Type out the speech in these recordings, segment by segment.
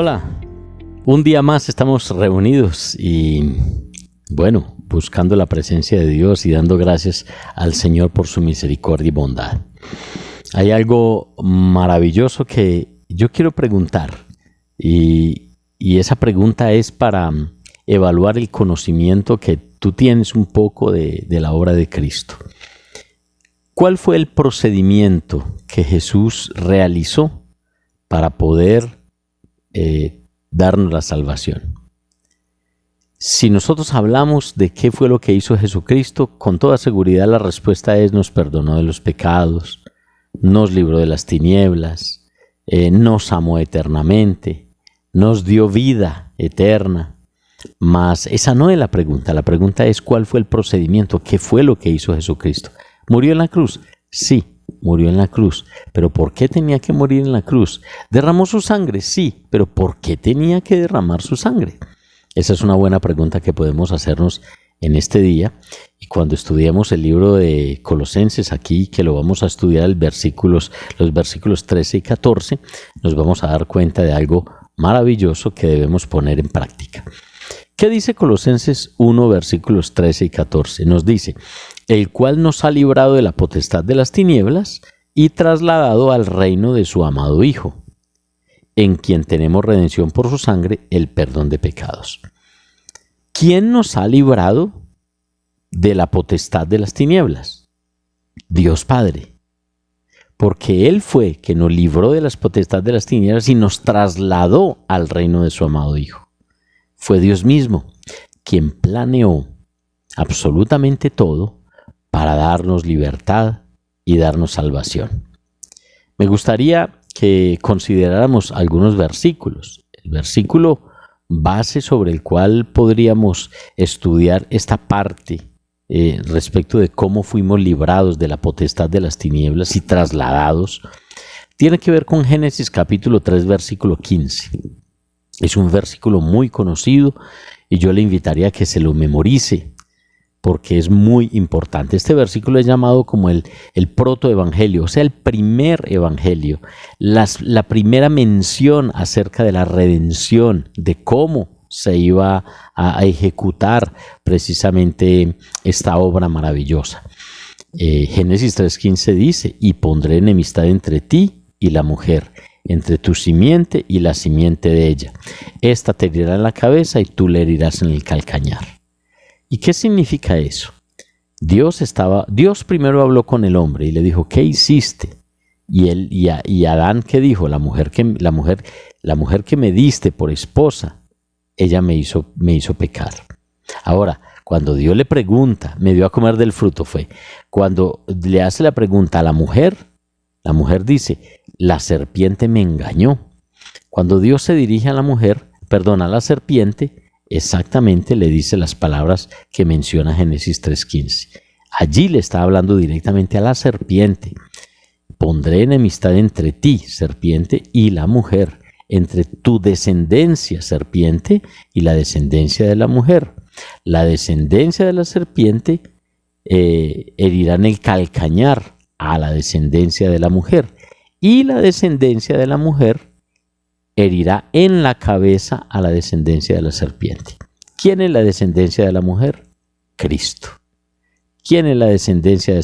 Hola, un día más estamos reunidos y buscando la presencia de Dios y dando gracias al Señor por su misericordia y bondad. Hay algo maravilloso que yo quiero preguntar y esa pregunta es para evaluar el conocimiento que tú tienes un poco de la obra de Cristo. ¿Cuál fue el procedimiento que Jesús realizó para poder darnos la salvación? Si nosotros hablamos de qué fue lo que hizo Jesucristo, con toda seguridad la respuesta es: nos perdonó de los pecados, nos libró de las tinieblas, nos amó eternamente, nos dio vida eterna. Mas esa no es la pregunta. La pregunta es: ¿cuál fue el procedimiento? ¿Qué fue lo que hizo Jesucristo? ¿Murió en la cruz? Sí, murió en la cruz. ¿Pero por qué tenía que morir en la cruz? ¿Derramó su sangre? Sí, pero ¿por qué tenía que derramar su sangre? Esa es una buena pregunta que podemos hacernos en este día. Y cuando estudiemos el libro de Colosenses aquí, que lo vamos a estudiar los versículos 13 y 14, nos vamos a dar cuenta de algo maravilloso que debemos poner en práctica. ¿Qué dice Colosenses 1, versículos 13 y 14? Nos dice: el cual nos ha librado de la potestad de las tinieblas y trasladado al reino de su amado Hijo, en quien tenemos redención por su sangre, el perdón de pecados. ¿Quién nos ha librado de la potestad de las tinieblas? Dios Padre. Porque Él fue que nos libró de las potestades de las tinieblas y nos trasladó al reino de su amado Hijo. Fue Dios mismo quien planeó absolutamente todo para darnos libertad y darnos salvación. Me gustaría que consideráramos algunos versículos. El versículo base sobre el cual podríamos estudiar esta parte respecto de cómo fuimos librados de la potestad de las tinieblas y trasladados, tiene que ver con Génesis capítulo 3, versículo 15. Es un versículo muy conocido y yo le invitaría a que se lo memorice porque es muy importante. Este versículo es llamado como el protoevangelio, o sea, el primer evangelio, la primera mención acerca de la redención, de cómo se iba a ejecutar precisamente esta obra maravillosa. Génesis 3:15 dice: y pondré enemistad entre ti y la mujer, entre tu simiente y la simiente de ella. Esta te herirá en la cabeza y tú le herirás en el calcañar. ¿Y qué significa eso? Dios primero habló con el hombre y le dijo: ¿qué hiciste? Y Adán, ¿qué dijo? La mujer que me diste por esposa, ella me hizo pecar. Ahora, cuando Dios le pregunta, me dio a comer del fruto, cuando le hace la pregunta a la mujer dice: la serpiente me engañó. Cuando Dios se dirige a la serpiente, exactamente le dice las palabras que menciona Génesis 3:15. Allí le está hablando directamente a la serpiente: pondré enemistad entre ti, serpiente, y la mujer, entre tu descendencia, serpiente, y la descendencia de la mujer. La descendencia de la serpiente herirá en el calcañar a la descendencia de la mujer, y la descendencia de la mujer herirá en la cabeza a la descendencia de la serpiente. ¿Quién es la descendencia de la mujer? Cristo. ¿Quién es la descendencia de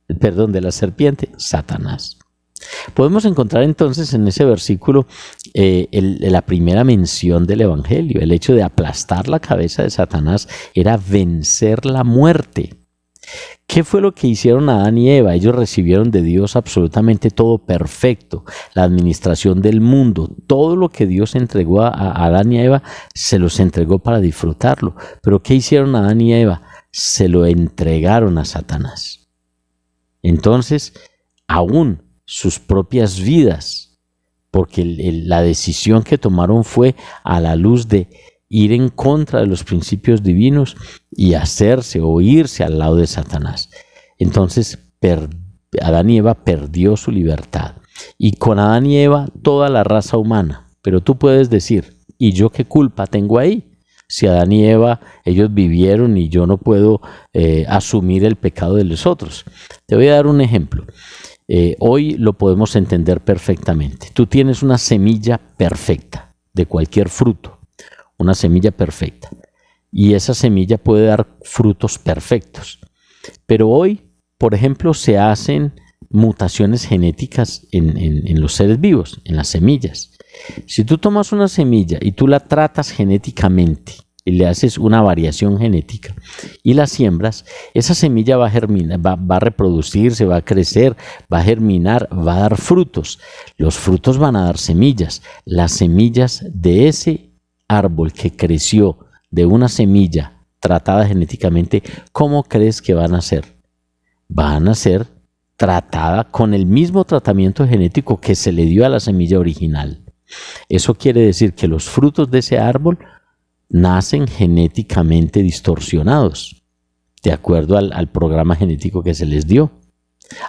de la serpiente? Satanás. Podemos encontrar entonces en ese versículo la primera mención del evangelio. El hecho de aplastar la cabeza de Satanás era vencer la muerte. ¿Qué fue lo que hicieron Adán y Eva? Ellos recibieron de Dios absolutamente todo perfecto, la administración del mundo, todo lo que Dios entregó a Adán y a Eva, se los entregó para disfrutarlo. Pero ¿qué hicieron Adán y Eva? Se lo entregaron a Satanás. Entonces, aún sus propias vidas, porque la decisión que tomaron fue a la luz de ir en contra de los principios divinos y hacerse o irse al lado de Satanás. Entonces Adán y Eva perdió su libertad, y con Adán y Eva toda la raza humana. Pero tú puedes decir: ¿y yo qué culpa tengo ahí? Si Adán y Eva, ellos vivieron y yo no puedo asumir el pecado de los otros. Te voy a dar un ejemplo. Hoy lo podemos entender perfectamente. Tú tienes una semilla perfecta. de cualquier fruto, una semilla perfecta. Y esa semilla puede dar frutos perfectos. Pero hoy, por ejemplo, se hacen mutaciones genéticas en los seres vivos, en las semillas. Si tú tomas una semilla y tú la tratas genéticamente y le haces una variación genética y la siembras, esa semilla va a germinar, va a reproducirse, va a crecer, va a germinar, va a dar frutos. Los frutos van a dar semillas. Las semillas de ese árbol que creció de una semilla tratada genéticamente, ¿cómo crees que van a ser? Van a ser tratada con el mismo tratamiento genético que se le dio a la semilla original. Eso quiere decir que los frutos de ese árbol nacen genéticamente distorsionados, de acuerdo al programa genético que se les dio.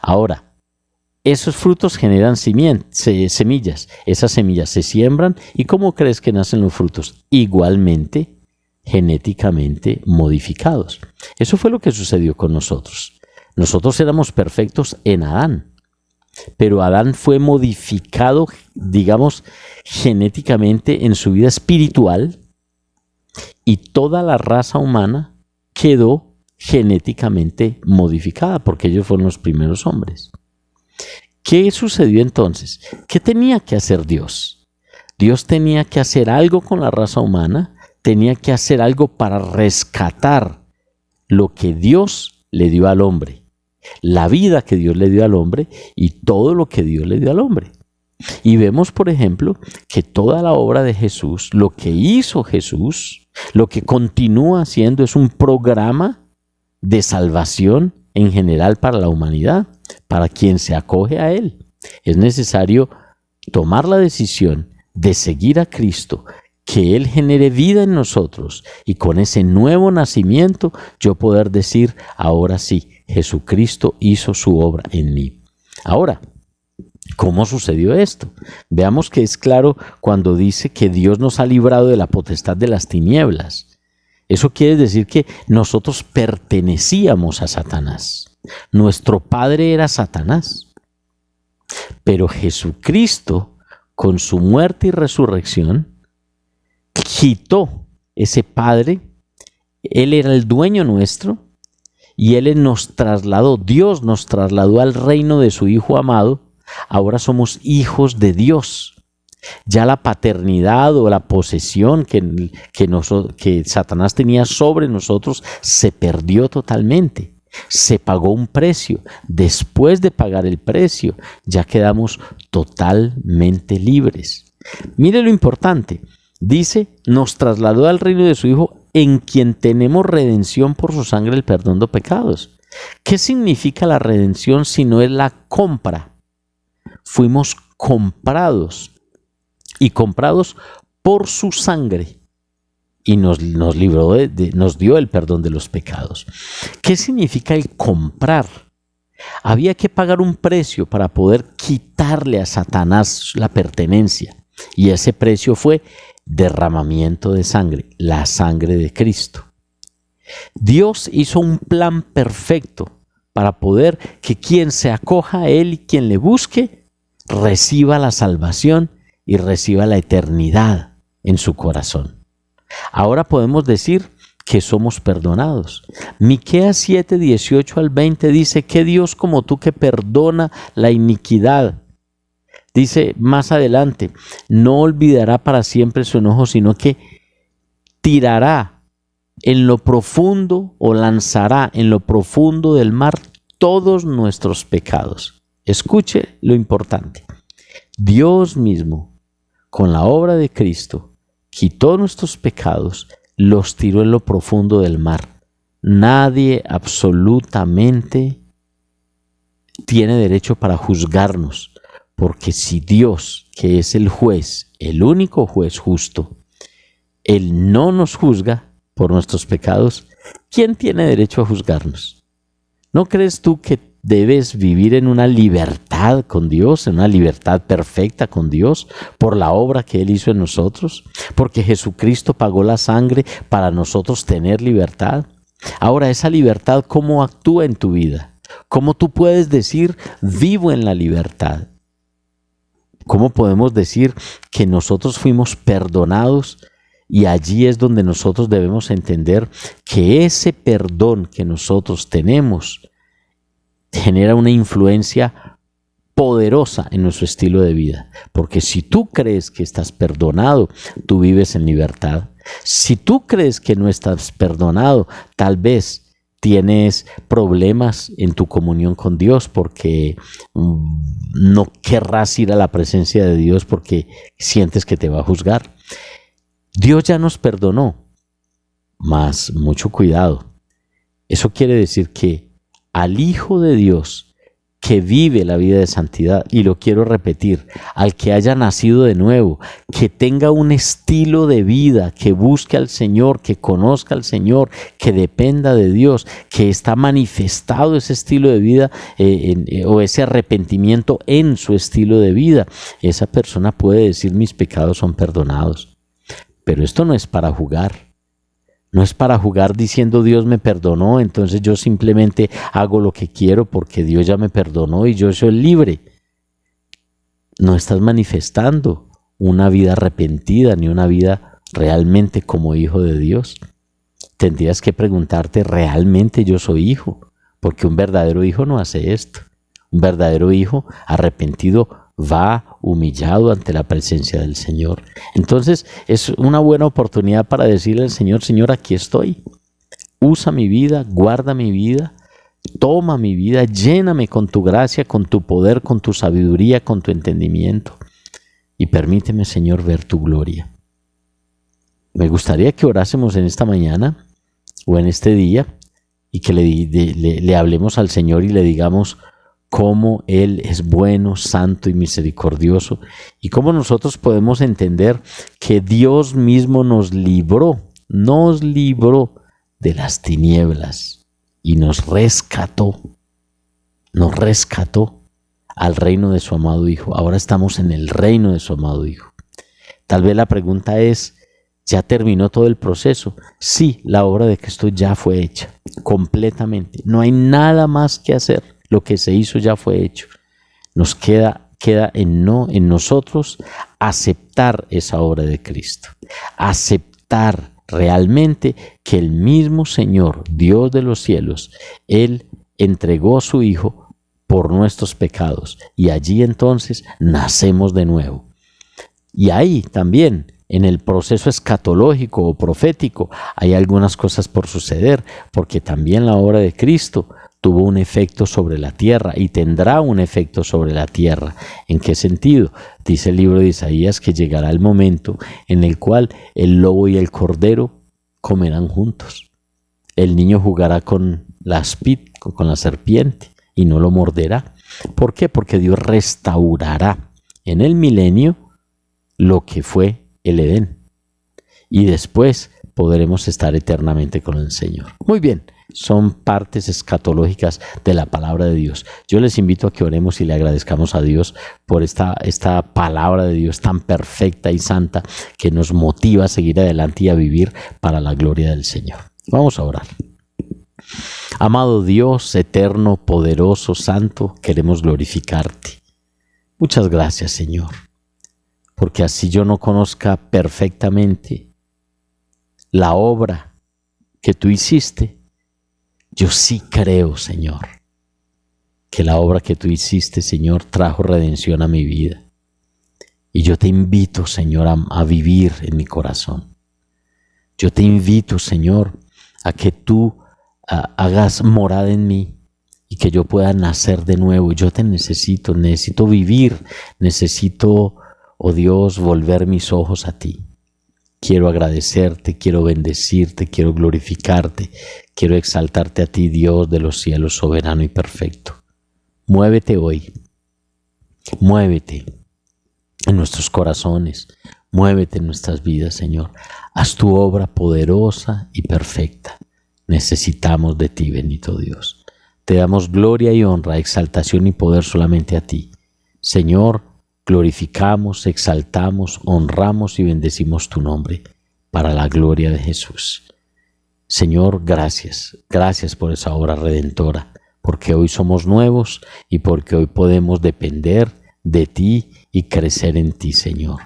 Ahora, esos frutos generan semillas. Esas semillas se siembran. ¿Y cómo crees que nacen los frutos? Igualmente, genéticamente modificados. Eso fue lo que sucedió con nosotros. Nosotros éramos perfectos en Adán, pero Adán fue modificado, digamos, genéticamente en su vida espiritual, y toda la raza humana quedó genéticamente modificada porque ellos fueron los primeros hombres. ¿Qué sucedió entonces? ¿Qué tenía que hacer Dios? Dios tenía que hacer algo con la raza humana, tenía que hacer algo para rescatar lo que Dios le dio al hombre, la vida que Dios le dio al hombre y todo lo que Dios le dio al hombre. Y vemos, por ejemplo, que toda la obra de Jesús, lo que hizo Jesús, lo que continúa haciendo es un programa de salvación en general para la humanidad, para quien se acoge a Él. Es necesario tomar la decisión de seguir a Cristo, que Él genere vida en nosotros y con ese nuevo nacimiento yo poder decir, ahora sí, Jesucristo hizo su obra en mí. Ahora, ¿cómo sucedió esto? Veamos que es claro cuando dice que Dios nos ha librado de la potestad de las tinieblas. Eso quiere decir que nosotros pertenecíamos a Satanás. Nuestro padre era Satanás. Pero Jesucristo, con su muerte y resurrección, quitó ese padre. Él era el dueño nuestro y Él nos trasladó, Dios nos trasladó al reino de su Hijo amado. Ahora somos hijos de Dios. Ya la paternidad o la posesión que Satanás tenía sobre nosotros se perdió totalmente. Se pagó un precio. Después de pagar el precio, ya quedamos totalmente libres. Mire lo importante. Dice, nos trasladó al reino de su Hijo, en quien tenemos redención por su sangre, el perdón de pecados. ¿Qué significa la redención si no es la compra? Fuimos comprados y comprados por su sangre y nos libró, nos dio el perdón de los pecados. ¿Qué significa el comprar? Había que pagar un precio para poder quitarle a Satanás la pertenencia, y ese precio fue derramamiento de sangre, la sangre de Cristo. Dios hizo un plan perfecto para poder que quien se acoja a Él y quien le busque reciba la salvación y reciba la eternidad en su corazón. Ahora podemos decir que somos perdonados. Miqueas 7, 18 al 20 dice, ¿qué Dios como tú que perdona la iniquidad? Dice más adelante, no olvidará para siempre su enojo, sino que tirará en lo profundo o lanzará en lo profundo del mar todos nuestros pecados. Escuche lo importante. Dios mismo, con la obra de Cristo, quitó nuestros pecados, los tiró en lo profundo del mar. Nadie absolutamente tiene derecho para juzgarnos, porque si Dios, que es el juez, el único juez justo, Él no nos juzga por nuestros pecados, ¿quién tiene derecho a juzgarnos? ¿No crees tú que debes vivir en una libertad con Dios, en una libertad perfecta con Dios, por la obra que Él hizo en nosotros? Porque Jesucristo pagó la sangre para nosotros tener libertad. Ahora, esa libertad, ¿cómo actúa en tu vida? ¿Cómo tú puedes decir, vivo en la libertad? ¿Cómo podemos decir que nosotros fuimos perdonados? Y allí es donde nosotros debemos entender que ese perdón que nosotros tenemos genera una influencia poderosa en nuestro estilo de vida. Porque si tú crees que estás perdonado, tú vives en libertad. Si tú crees que no estás perdonado, tal vez tienes problemas en tu comunión con Dios porque no querrás ir a la presencia de Dios porque sientes que te va a juzgar. Dios ya nos perdonó, mas mucho cuidado. Eso quiere decir que al Hijo de Dios que vive la vida de santidad, y lo quiero repetir, al que haya nacido de nuevo, que tenga un estilo de vida, que busque al Señor, que conozca al Señor, que dependa de Dios, que está manifestado ese estilo de vida o ese arrepentimiento en su estilo de vida, esa persona puede decir: mis pecados son perdonados. Pero esto no es para jugar. No es para jugar diciendo Dios me perdonó, entonces yo simplemente hago lo que quiero porque Dios ya me perdonó y yo soy libre. No estás manifestando una vida arrepentida ni una vida realmente como hijo de Dios. Tendrías que preguntarte: ¿realmente yo soy hijo? Porque un verdadero hijo no hace esto. Un verdadero hijo arrepentido va humillado ante la presencia del Señor. Entonces es una buena oportunidad para decirle al Señor: Señor, aquí estoy. Usa mi vida, guarda mi vida, toma mi vida, lléname con tu gracia, con tu poder, con tu sabiduría, con tu entendimiento. Y permíteme, Señor, ver tu gloria. Me gustaría que orásemos en esta mañana o en este día y que le hablemos al Señor y le digamos cómo Él es bueno, santo y misericordioso, y cómo nosotros podemos entender que Dios mismo nos libró de las tinieblas y nos rescató al reino de su amado Hijo. Ahora estamos en el reino de su amado Hijo. Tal vez la pregunta es: ¿ya terminó todo el proceso? Sí, la obra de Cristo ya fue hecha completamente. No hay nada más que hacer. Lo que se hizo ya fue hecho. Nos queda en nosotros aceptar esa obra de Cristo. Aceptar realmente que el mismo Señor, Dios de los cielos, Él entregó a su Hijo por nuestros pecados. Y allí entonces nacemos de nuevo. Y ahí también, en el proceso escatológico o profético, hay algunas cosas por suceder, porque también la obra de Cristo tuvo un efecto sobre la tierra y tendrá un efecto sobre la tierra. ¿En qué sentido? Dice el libro de Isaías que llegará el momento en el cual el lobo y el cordero comerán juntos. El niño jugará con la serpiente y no lo morderá. ¿Por qué? Porque Dios restaurará en el milenio lo que fue el Edén. Y después podremos estar eternamente con el Señor. Muy bien. Son partes escatológicas de la palabra de Dios. Yo les invito a que oremos y le agradezcamos a Dios por esta palabra de Dios tan perfecta y santa que nos motiva a seguir adelante y a vivir para la gloria del Señor. Vamos a orar. Amado Dios, eterno, poderoso, santo, queremos glorificarte. Muchas gracias, Señor, porque así yo no conozca perfectamente la obra que tú hiciste, yo sí creo, Señor, que la obra que tú hiciste, Señor, trajo redención a mi vida. Y yo te invito, Señor, a vivir en mi corazón. Yo te invito, Señor, a que tú hagas morada en mí y que yo pueda nacer de nuevo. Yo te necesito vivir, necesito, oh Dios, volver mis ojos a ti. Quiero agradecerte, quiero bendecirte, quiero glorificarte, quiero exaltarte a ti, Dios de los cielos, soberano y perfecto. Muévete hoy, muévete en nuestros corazones, muévete en nuestras vidas, Señor. Haz tu obra poderosa y perfecta. Necesitamos de ti, bendito Dios. Te damos gloria y honra, exaltación y poder solamente a ti. Señor, glorificamos, exaltamos, honramos y bendecimos tu nombre para la gloria de Jesús. Señor, gracias por esa obra redentora, porque hoy somos nuevos y porque hoy podemos depender de ti y crecer en ti, Señor.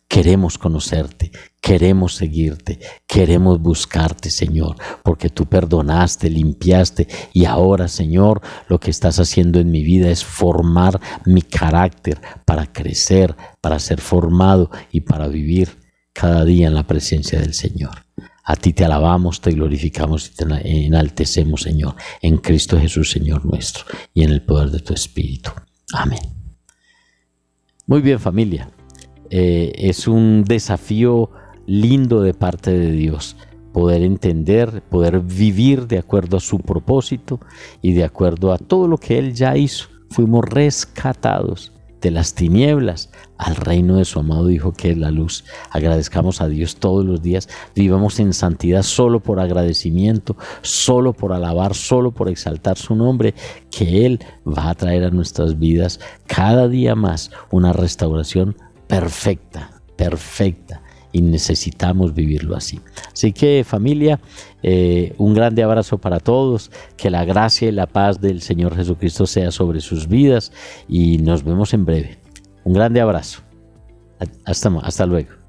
Queremos conocerte, queremos seguirte, queremos buscarte, Señor, porque tú perdonaste, limpiaste y ahora, Señor, lo que estás haciendo en mi vida es formar mi carácter para crecer, para ser formado y para vivir cada día en la presencia del Señor. A ti te alabamos, te glorificamos y te enaltecemos, Señor, en Cristo Jesús, Señor nuestro, y en el poder de tu Espíritu. Amén. Muy bien, familia. Es un desafío lindo de parte de Dios poder entender, poder vivir de acuerdo a su propósito y de acuerdo a todo lo que Él ya hizo. Fuimos rescatados de las tinieblas al reino de su amado Hijo, que es la luz. Agradezcamos a Dios todos los días, vivamos en santidad solo por agradecimiento, solo por alabar, solo por exaltar su nombre, que Él va a traer a nuestras vidas cada día más una restauración perfecta, y necesitamos vivirlo así. Así que, familia, un grande abrazo para todos, que la gracia y la paz del Señor Jesucristo sea sobre sus vidas y nos vemos en breve. Un grande abrazo. Hasta luego.